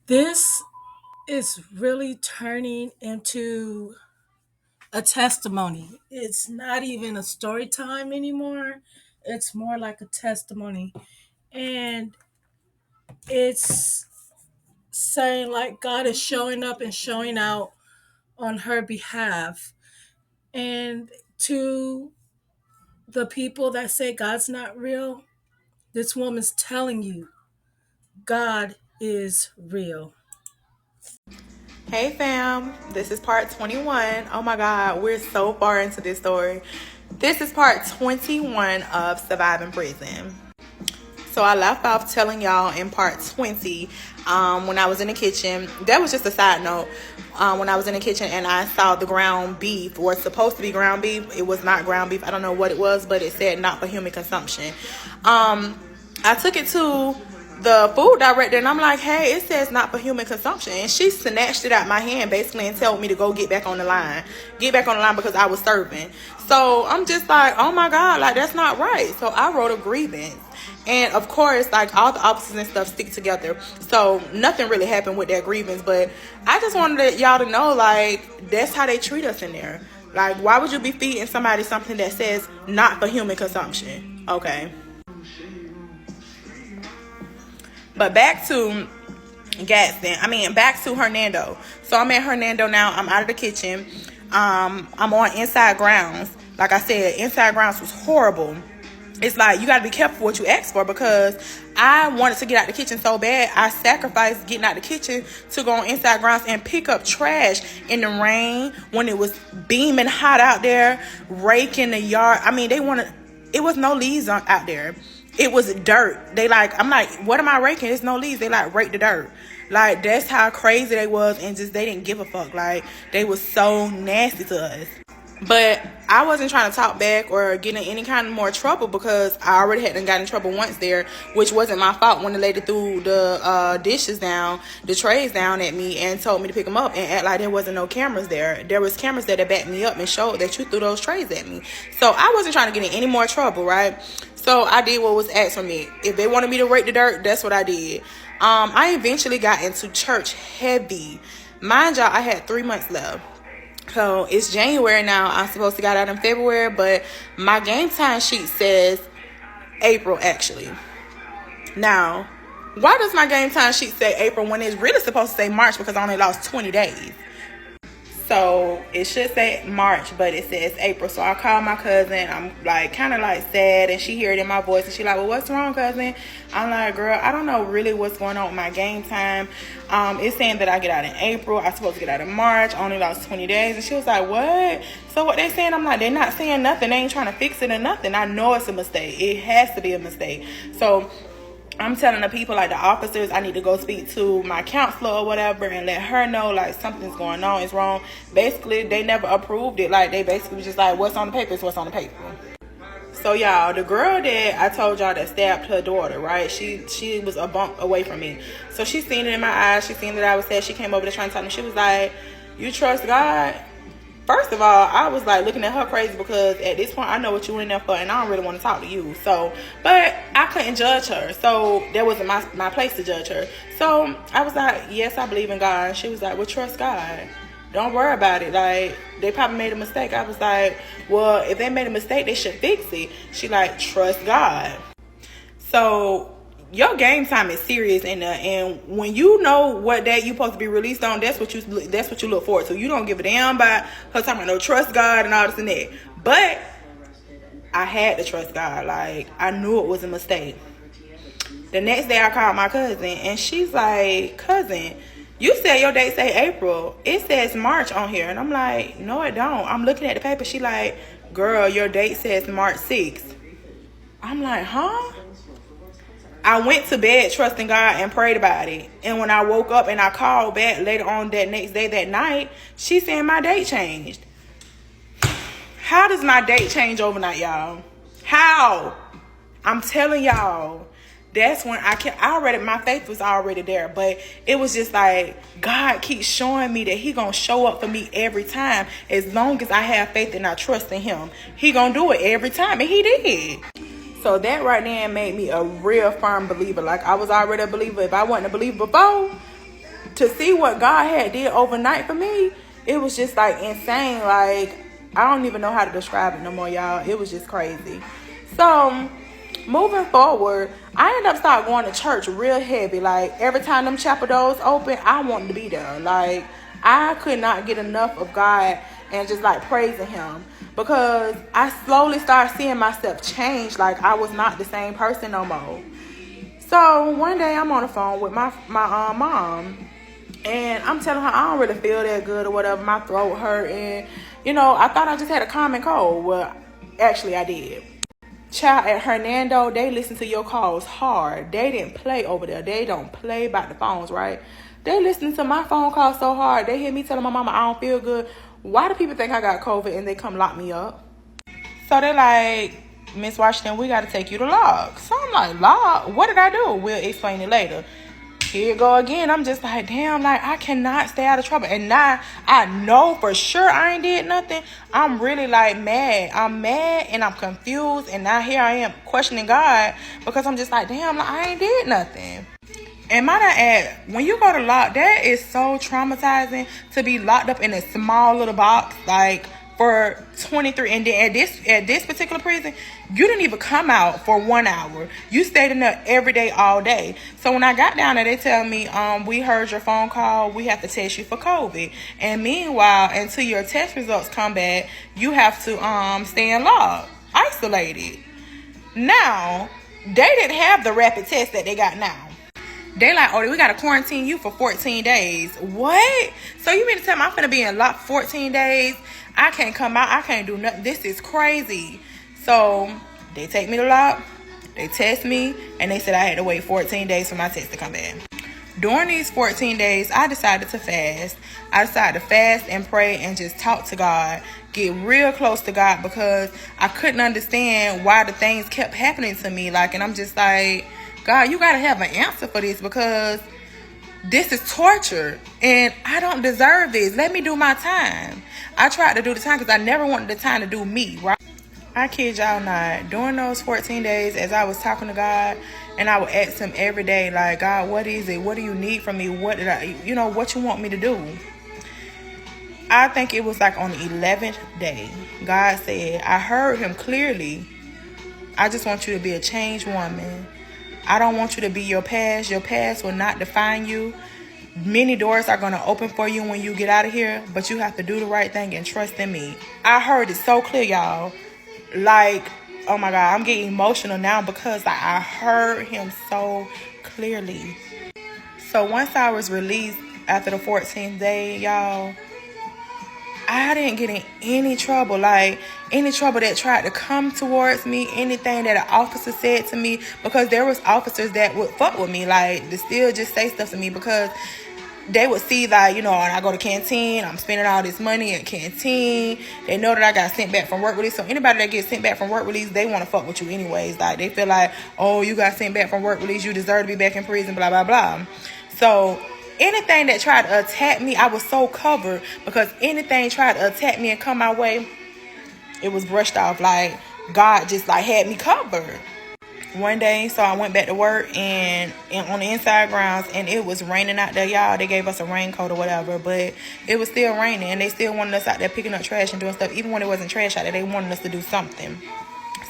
This is really turning into a testimony. It's not even a story time anymore. It's more like a testimony. And it's saying like God is showing up and showing out on her behalf. And to the people that say God's not real, this woman's telling you God is real. Hey fam, this is part 21. Oh my god, we're so far into this story. This is part 21 of Surviving Prison. So I left off telling y'all in part 20 when I was in the kitchen. That was just a side note. When I was in the kitchen and I saw the ground beef, or supposed to be ground beef. It was not ground beef. I don't know what it was, but it said not for human consumption. I took it to the food director and I'm like, hey, it says not for human consumption. And she snatched it out my hand basically and told me to go get back on the line. Get back on the line because I was serving. So I'm just like, oh my God, like that's not right. So I wrote a grievance. And of course, like all the officers and stuff stick together. So nothing really happened with that grievance. But I just wanted y'all to know, like, that's how they treat us in there. Like, why would you be feeding somebody something that says not for human consumption? Okay. But back to back to Hernando. So I'm at Hernando now. I'm out of the kitchen. I'm on inside grounds. Like I said, inside grounds was horrible. It's like you got to be careful what you ask for, because I wanted to get out the kitchen so bad. I sacrificed getting out the kitchen to go on inside grounds and pick up trash in the rain when it was beaming hot out there, raking the yard. I mean, it was no leaves out there. It was dirt. I'm like, what am I raking? There's no leaves. They like rake the dirt. Like, that's how crazy they was, and just they didn't give a fuck. Like, they was so nasty to us. But I wasn't trying to talk back or get in any kind of more trouble, because I already hadn't gotten in trouble once there, which wasn't my fault when the lady threw the dishes down, the trays down at me and told me to pick them up and act like there wasn't no cameras there. There was cameras there that backed me up and showed that you threw those trays at me. So I wasn't trying to get in any more trouble, right? So I did what was asked from me. If they wanted me to rake the dirt, that's what I did. I eventually got into church heavy. Mind y'all, I had 3 months left. So it's January now. I'm supposed to get out in February, but my game time sheet says April actually. Now, why does my game time sheet say April when it's really supposed to say March, because I only lost 20 days? So it should say March, but it says April. So I called my cousin. I'm like kind of like sad, and she heard it in my voice, and she like, well, what's wrong, cousin? I'm like, girl, I don't know really what's going on with my game time. It's saying that I get out in April. I'm supposed to get out in March. I only lost 20 days. And she was like, what? So what they saying? I'm like, they're not saying nothing. They ain't trying to fix it or nothing. I know it's a mistake. It has to be a mistake. So I'm telling the people, like the officers, I need to go speak to my counselor or whatever and let her know like something's going on, it's wrong. Basically, they never approved it. Like, they basically was just like, what's on the paper is what's on the paper. So y'all, the girl that I told y'all that stabbed her daughter, right? She was a bump away from me. So she seen it in my eyes. She seen that I was sad. She came over there trying to tell me. She was like, you trust God? First of all, I was like looking at her crazy, because at this point I know what you in there for, and I don't really want to talk to you. So, but I couldn't judge her, so that wasn't my place to judge her. So I was like, yes, I believe in God. And she was like, well, trust God. Don't worry about it. Like, they probably made a mistake. I was like, well, if they made a mistake, they should fix it. She like, trust God. So your game time is serious, and when you know what day you supposed to be released on, that's what you look forward to. You don't give a damn about her talking about no trust God and all this and that. But I had to trust God. Like, I knew it was a mistake. The next day I called my cousin, and she's like, cousin, you said your date say April. It says March on here. And I'm like, no, it don't. I'm looking at the paper. She like, girl, your date says March 6th. I'm like, huh? I went to bed trusting God and prayed about it. And when I woke up and I called back later on that next day, that night, she said my date changed. How does my date change overnight, y'all? How? I'm telling y'all, that's when my faith was already there. But it was just like, God keeps showing me that he gonna show up for me every time. As long as I have faith and I trust in him, he gonna do it every time. And he did. So that right there made me a real firm believer. Like, I was already a believer. If I wasn't a believer before, to see what God had did overnight for me, it was just like insane. Like, I don't even know how to describe it no more, y'all. It was just crazy. So moving forward, I ended up start going to church real heavy. Like, every time them chapel doors open, I wanted to be there. Like, I could not get enough of God and just like praising him, because I slowly started seeing myself change. Like, I was not the same person no more. So one day I'm on the phone with my mom, and I'm telling her I don't really feel that good or whatever. My throat hurt, and I thought I just had a common cold. Well, actually I did. Child, at Hernando, they listen to your calls hard. They didn't play over there. They don't play about the phones, right? They listen to my phone calls so hard. They hear me telling my mama I don't feel good. Why do people think I got COVID and they come lock me up? So they're like, Miss Washington, we got to take you to log. So I'm like, log? What did I do? We'll explain it later. Here you go again. I'm just like, damn, like, I cannot stay out of trouble. And now I know for sure I ain't did nothing. I'm really like mad. I'm mad and I'm confused. And now here I am questioning God, because I'm just like, damn, like, I ain't did nothing. And might I add, when you go to lock, that is so traumatizing, to be locked up in a small little box, like, for 23. And then at this particular prison, you didn't even come out for 1 hour. You stayed in there every day, all day. So when I got down there, they tell me, we heard your phone call. We have to test you for COVID. And meanwhile, until your test results come back, you have to stay in log, isolated. Now, they didn't have the rapid test that they got now. They like, oh, we got to quarantine you for 14 days. What? So you mean to tell me I'm finna be in lock 14 days? I can't come out. I can't do nothing. This is crazy. So they take me to lock. They test me. And they said I had to wait 14 days for my test to come back. During these 14 days, I decided to fast. I decided to fast and pray and just talk to God. Get real close to God, because I couldn't understand why the things kept happening to me. Like, and I'm just like, God, you got to have an answer for this, because this is torture and I don't deserve this. Let me do my time. I tried to do the time because I never wanted the time to do me, right? I kid y'all not. During those 14 days, as I was talking to God, and I would ask him every day, like, God, what is it? What do you need from me? What did what you want me to do? I think it was like on the 11th day, God said, I heard him clearly. I just want you to be a changed woman. I don't want you to be your past. Your past will not define you. Many doors are going to open for you when you get out of here, but you have to do the right thing and trust in me. I heard it so clear, y'all. Like, oh my God, I'm getting emotional now, because I heard him so clearly. So once I was released after the 14th day, y'all, I didn't get in any trouble. Like, any trouble that tried to come towards me, anything that an officer said to me, because there was officers that would fuck with me, like, to still just say stuff to me, because they would see, like, when I go to canteen, I'm spending all this money at canteen. They know that I got sent back from work release. So anybody that gets sent back from work release, they want to fuck with you anyways. Like, they feel like, oh, you got sent back from work release, you deserve to be back in prison, blah, blah, blah. So anything that tried to attack me, I was so covered, because anything tried to attack me and come my way, it was brushed off. Like, God just like had me covered. One day, so I went back to work and on the inside grounds, and it was raining out there, y'all. They gave us a raincoat or whatever, but it was still raining, and they still wanted us out there picking up trash and doing stuff. Even when it wasn't trash out there, they wanted us to do something.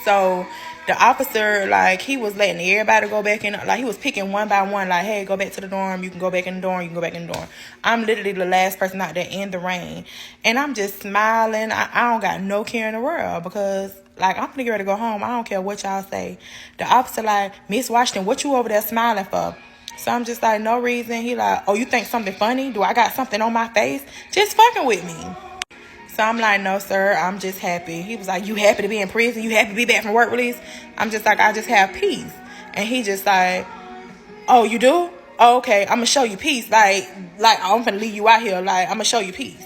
So the officer, like, he was letting everybody go back in. Like, he was picking one by one, like, hey, go back to the dorm. You can go back in the dorm. You can go back in the dorm. I'm literally the last person out there in the rain. And I'm just smiling. I don't got no care in the world, because, like, I'm gonna get ready to go home. I don't care what y'all say. The officer like, Miss Washington, what you over there smiling for? So I'm just like, no reason. He like, oh, you think something funny? Do I got something on my face? Just fucking with me. So I'm like, no, sir, I'm just happy. He was like, you happy to be in prison? You happy to be back from work release? I'm just like, I just have peace. And he just like, oh, you do? Oh, okay, I'm going to show you peace. Like I'm going to leave you out here. Like, I'm going to show you peace.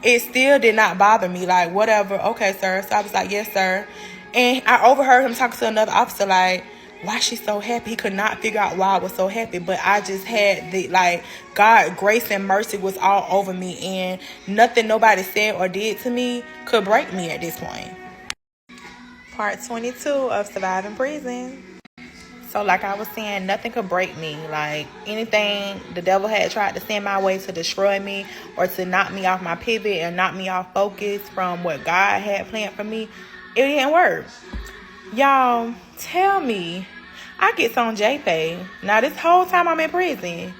It still did not bother me. Like, whatever. Okay, sir. So I was like, yes, sir. And I overheard him talking to another officer, like, why she so happy? He could not figure out why I was so happy. But I just had the, like, God, grace and mercy was all over me. And nothing nobody said or did to me could break me at this point. Part 22 of Surviving Prison. So like I was saying, nothing could break me. Like anything the devil had tried to send my way to destroy me or to knock me off my pivot and knock me off focus from what God had planned for me, it didn't work. Y'all, tell me, I get on JPay. Now this whole time I'm in prison,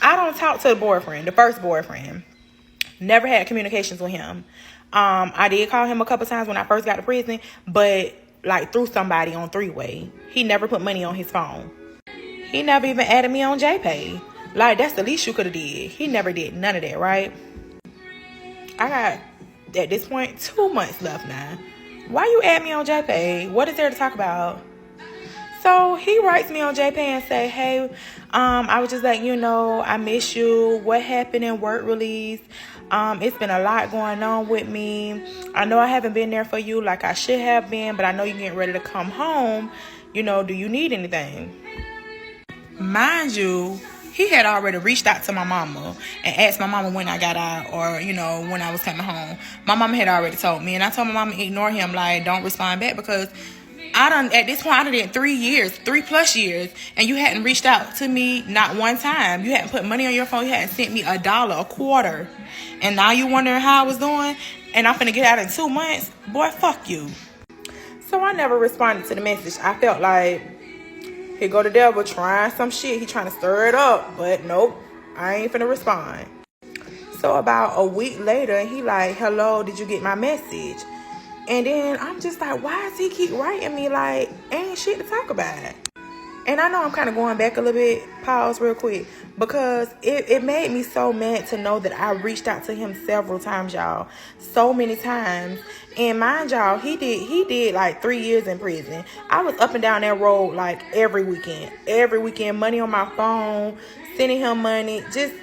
I don't talk to the boyfriend, the first boyfriend. Never had communications with him. I did call him a couple times when I first got to prison, but like through somebody on three-way. He never put money on his phone. He never even added me on JPay. Like, that's the least you could have did. He never did none of that, right? I got, at this point, 2 months left now. Why you add me on JPay? What is there to talk about? So he writes me on JPay and say, hey, I was just letting you know, I miss you. What happened in work release? It's been a lot going on with me. I know I haven't been there for you like I should have been, but I know you're getting ready to come home. You know, do you need anything? Mind you, he had already reached out to my mama and asked my mama when I got out or, you know, when I was coming home. My mama had already told me, and I told my mama ignore him, like, don't respond back, because at this point, I done did 3+ years, and you hadn't reached out to me not one time. You hadn't put money on your phone. You hadn't sent me $1, a quarter. And now you wondering how I was doing, and I'm finna get out in 2 months? Boy, fuck you. So I never responded to the message. I felt like, here go the devil trying some shit. He trying to stir it up, but nope, I ain't finna respond. So about a week later, he like, hello, did you get my message? And then I'm just like, why does he keep writing me like ain't shit to talk about? And I know I'm kind of going back a little bit, pause real quick, because it made me so mad to know that I reached out to him several times, y'all. So many times. And mind y'all, he did like 3 years in prison. I was up and down that road like every weekend. Every weekend, money on my phone, sending him money, just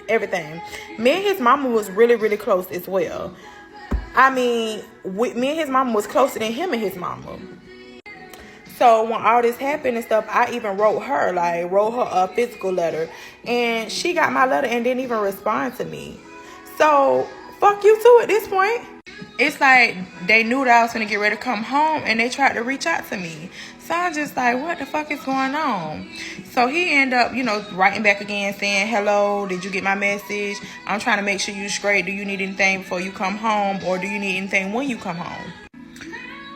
everything. Me and his mama was really, really close as well. I mean, me and his mama was closer than him and his mama. So when all this happened and stuff, I even wrote her a physical letter. And she got my letter and didn't even respond to me. So, fuck you too at this point. It's like they knew that I was going to get ready to come home and they tried to reach out to me. So I'm just like, what the fuck is going on? So he ended up, writing back again saying, hello, did you get my message? I'm trying to make sure you're straight. Do you need anything before you come home? Or do you need anything when you come home?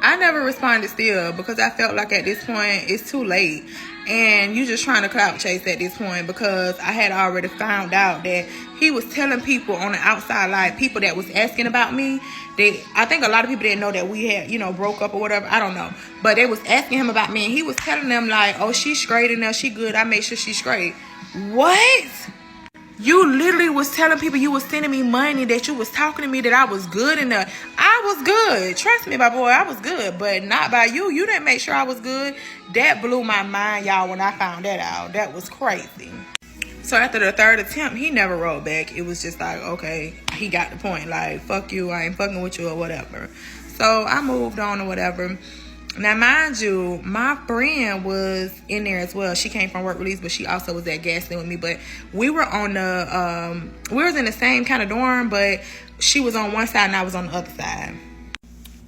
I never responded still because I felt like at this point it's too late. And you just trying to clout chase at this point because I had already found out that he was telling people on the outside, like people that was asking about me. I think a lot of people didn't know that we had, broke up or whatever. I don't know. But they was asking him about me and he was telling them like, oh, she's straight enough. She good. I make sure she's straight. What? You literally was telling people you was sending me money, that you was talking to me, that I was good enough. I was good. Trust me, my boy, I was good. But not by you. You didn't make sure I was good. That blew my mind, y'all, when I found that out. That was crazy. So after the third attempt, he never wrote back. It was just like, okay, he got the point. Like, fuck you, I ain't fucking with you or whatever. So I moved on or whatever. Now, mind you, my friend was in there as well. She came from work release, but she also was at Gaston with me. But we were on we was in the same kind of dorm, but she was on one side and I was on the other side.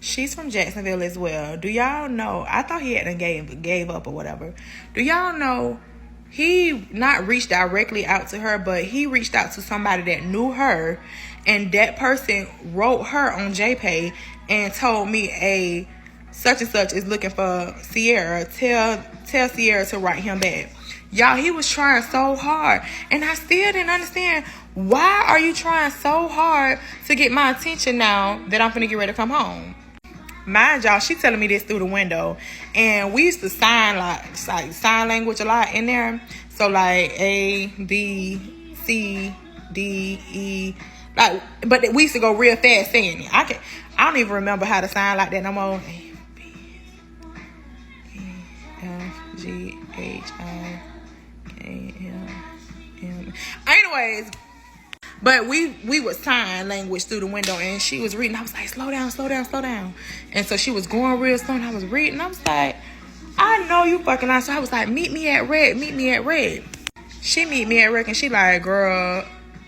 She's from Jacksonville as well. Do y'all know? I thought he hadn't gave up or whatever. Do y'all know he not reached directly out to her, but he reached out to somebody that knew her, and that person wrote her on JPay and told me such and such is looking for Cierra. Tell Cierra to write him back. Y'all, he was trying so hard. And I still didn't understand, why are you trying so hard to get my attention now that I'm finna get ready to come home? Mind y'all, she telling me this through the window. And we used to sign language a lot in there. So like A, B, C, D, E. But we used to go real fast saying it. I don't even remember how to sign like that no more. G-H-I-K-L-M. Anyways, but we would sign language through the window, and she was reading. I was like, slow down, slow down, slow down. And so she was going real slow, and I was reading. I was like, I know you fucking out. So I was like, meet me at red. She meet me at red, and she like, girl,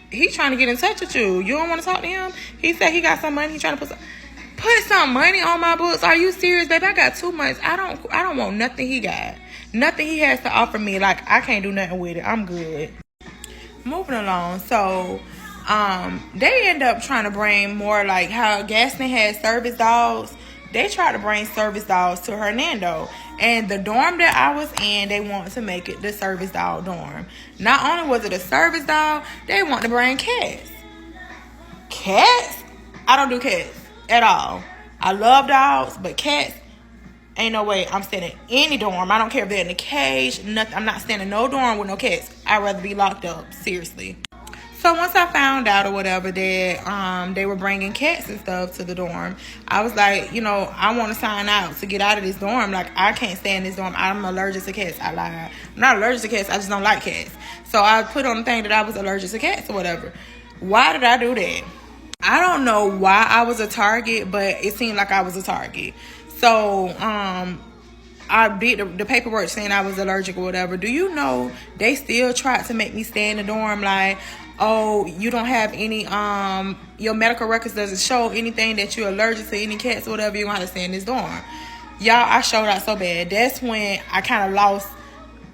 he trying to get in touch with you. You don't want to talk to him? He said he got some money. He trying to put some money on my books. Are you serious, baby? I got 2 months. I don't want nothing he got. Nothing he has to offer me, like, I can't do nothing with it. I'm good. Moving along. So, they end up trying to bring more, like how Gaston had service dogs. They tried to bring service dogs to Hernando. And the dorm that I was in, they wanted to make it the service dog dorm. Not only was it a service dog, they want to bring cats. Cats? I don't do cats at all. I love dogs, but cats, ain't no way I'm staying in any dorm. I don't care if they're in a cage, nothing. I'm not staying in no dorm with no cats. I'd rather be locked up, seriously. So once I found out or whatever that they were bringing cats and stuff to the dorm, I was like, I want to sign out to get out of this dorm. Like, I can't stay in this dorm. I'm allergic to cats. I lied. I'm not allergic to cats. I just don't like cats. So I put on the thing that I was allergic to cats or whatever. Why did I do that? I don't know why I was a target, but it seemed like I was a target. So I did the paperwork saying I was allergic or whatever. Do you know they still tried to make me stay in the dorm? Like, oh, you don't have any your medical records doesn't show anything that you're allergic to any cats or whatever. You're gonna have to stay in this dorm. Y'all, I showed out so bad. That's when I kind of lost.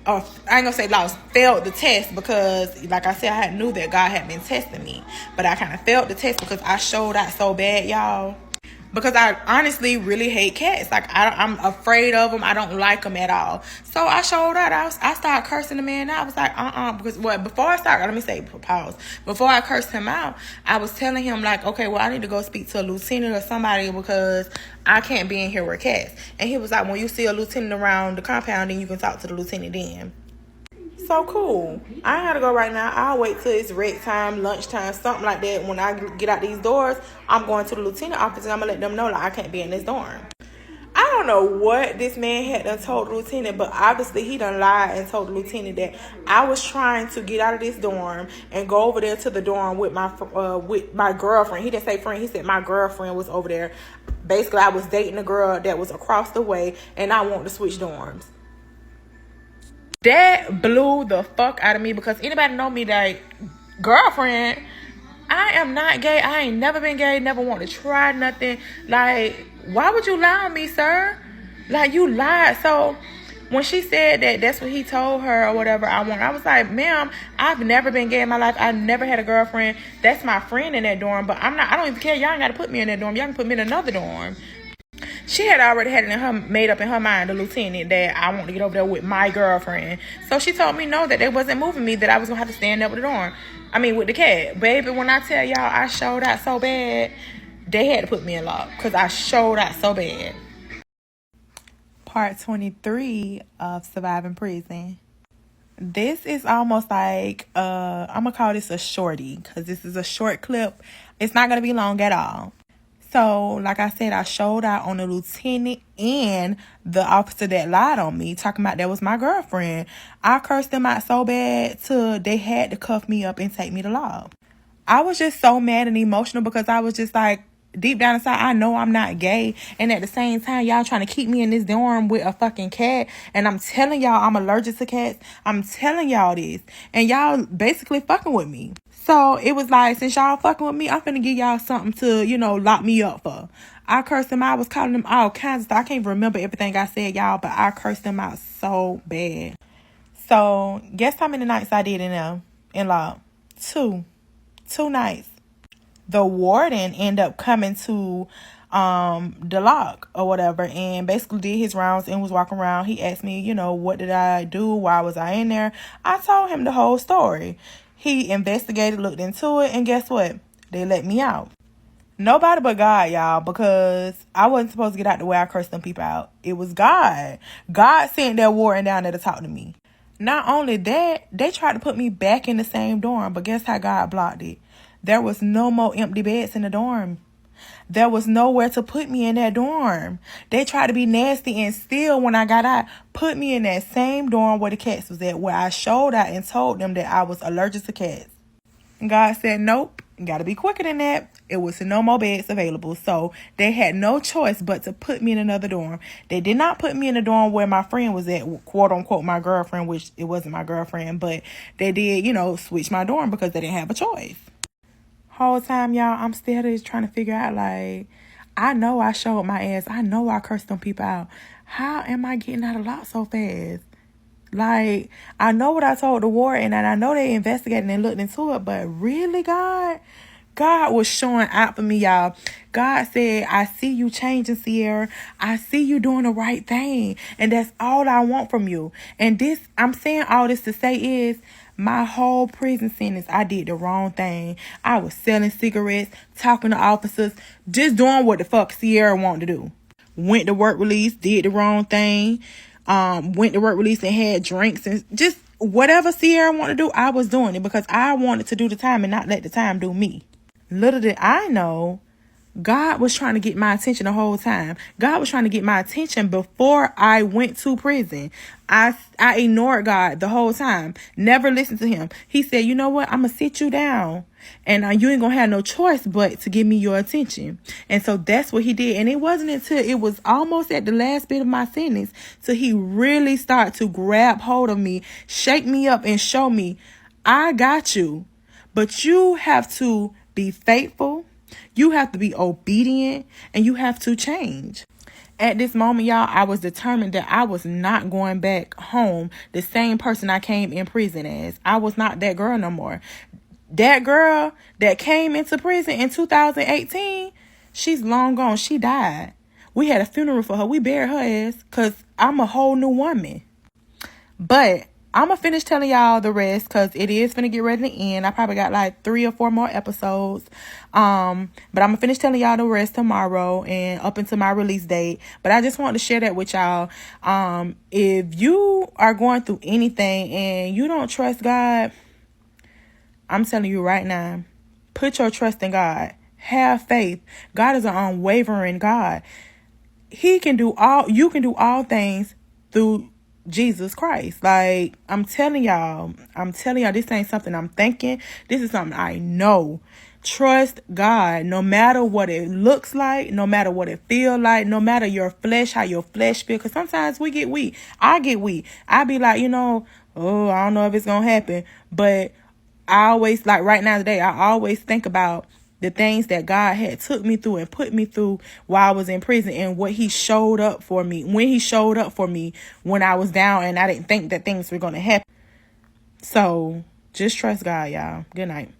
I ain't gonna say lost, failed the test, because like I said, I knew that God had been testing me, but I kind of failed the test because I showed out so bad, y'all. Because I honestly really hate cats. Like, I'm afraid of them. I don't like them at all. So I showed out. I started cursing the man out. I was like, because before I started, let me say, pause. Before I cursed him out, I was telling him, like, okay, well, I need to go speak to a lieutenant or somebody because I can't be in here with cats. And he was like, when you see a lieutenant around the compound, then you can talk to the lieutenant then. So cool. I ain't gotta go right now. I'll wait till it's rec time, lunchtime, something like that. When I get out these doors, I'm going to the lieutenant office and I'm gonna let them know, like, I can't be in this dorm. I don't know what this man had done told the lieutenant, but obviously he done lied and told the lieutenant that I was trying to get out of this dorm and go over there to the dorm with my girlfriend. He didn't say friend. He said my girlfriend was over there. Basically, I was dating a girl that was across the way, and I wanted to switch dorms. That blew the fuck out of me, because anybody know me, like, girlfriend, I am not gay. I ain't never been gay, never want to try nothing. Like, why would you lie on me, sir? Like, you lied. So when she said that that's what he told her or whatever I was like, ma'am, I've never been gay in my life. I've never had a girlfriend. That's my friend in that dorm, but I don't even care. Y'all ain't got to put me in that dorm. Y'all can put me in another dorm. She had already had it made up in her mind, the lieutenant, that I want to get over there with my girlfriend. So she told me no, that they wasn't moving me, that I was going to have to stand up with the dorm. With the cat. Baby, when I tell y'all I showed out so bad, they had to put me in lock because I showed out so bad. Part 23 of Surviving Prison. This is almost like, I'm going to call this a shorty, because this is a short clip. It's not going to be long at all. So, like I said, I showed out on the lieutenant and the officer that lied on me, talking about that was my girlfriend. I cursed them out so bad till they had to cuff me up and take me to law. I was just so mad and emotional because I was just like, deep down inside, I know I'm not gay. And at the same time, y'all trying to keep me in this dorm with a fucking cat. And I'm telling y'all I'm allergic to cats. I'm telling y'all this. And y'all basically fucking with me. So it was like, since y'all fucking with me, I'm finna give y'all something to, lock me up for. I cursed them out. I was calling them all kinds of stuff. I can't even remember everything I said, y'all, but I cursed them out so bad. So guess how many nights I did in there in law? 2 nights. The warden ended up coming to the lock or whatever, and basically did his rounds and was walking around. He asked me, what did I do? Why was I in there? I told him the whole story. He investigated, looked into it, and guess what? They let me out. Nobody but God, y'all, because I wasn't supposed to get out the way I cursed them people out. It was God. God sent that warden down there to talk to me. Not only that, they tried to put me back in the same dorm, but guess how God blocked it? There was no more empty beds in the dorm. There was nowhere to put me in that dorm. They tried to be nasty and still, when I got out, put me in that same dorm where the cats was at, where I showed out and told them that I was allergic to cats. God said, nope, gotta be quicker than that. It was no more beds available. So they had no choice but to put me in another dorm. They did not put me in the dorm where my friend was at, quote unquote, my girlfriend, which it wasn't my girlfriend, but they did, switch my dorm because they didn't have a choice. Whole time, y'all, I'm still just trying to figure out, like, I know I showed my ass. I know I cursed them people out. How am I getting out of lock so fast? Like, I know what I told the warden, and I know they investigated and looked into it, but really, God was showing out for me, y'all. God said, I see you changing, Cierra. I see you doing the right thing. And that's all I want from you. And this, I'm saying all this to say is, my whole prison sentence, I did the wrong thing. I was selling cigarettes, talking to officers, just doing what the fuck Cierra wanted to do. Went to work release, did the wrong thing. Went to work release and had drinks and just whatever Cierra wanted to do, I was doing it because I wanted to do the time and not let the time do me. Little did I know, God was trying to get my attention the whole time. God was trying to get my attention before I went to prison. I ignored God the whole time. Never listened to him. He said, you know what? I'm going to sit you down. And you ain't going to have no choice but to give me your attention. And so that's what he did. And it wasn't until it was almost at the last bit of my sentence till he really started to grab hold of me, shake me up and show me, I got you. But you have to be faithful. You have to be obedient, and you have to change. At this moment, y'all, I was determined that I was not going back home the same person I came in prison as. I was not that girl no more. That girl that came into prison in 2018, she's long gone. She died. We had a funeral for her. We buried her ass because I'm a whole new woman. But I'm going to finish telling y'all the rest because it is going to get ready to end. I probably got like 3 or 4 more episodes. But I'm going to finish telling y'all the rest tomorrow and up until my release date. But I just wanted to share that with y'all. If you are going through anything and you don't trust God, I'm telling you right now, put your trust in God. Have faith. God is an unwavering God. You can do all things through Jesus Christ. Like, I'm telling y'all, this ain't something I'm thinking. This is something I know. Trust God, no matter what it looks like, no matter what it feel like, no matter your flesh, how your flesh feel. Because sometimes we get weak. I get weak. I be like, oh, I don't know if it's going to happen. But I always, like right now today, I always think about the things that God had took me through and put me through while I was in prison and what he showed up for me, when I was down and I didn't think that things were going to happen. So just trust God, y'all. Good night.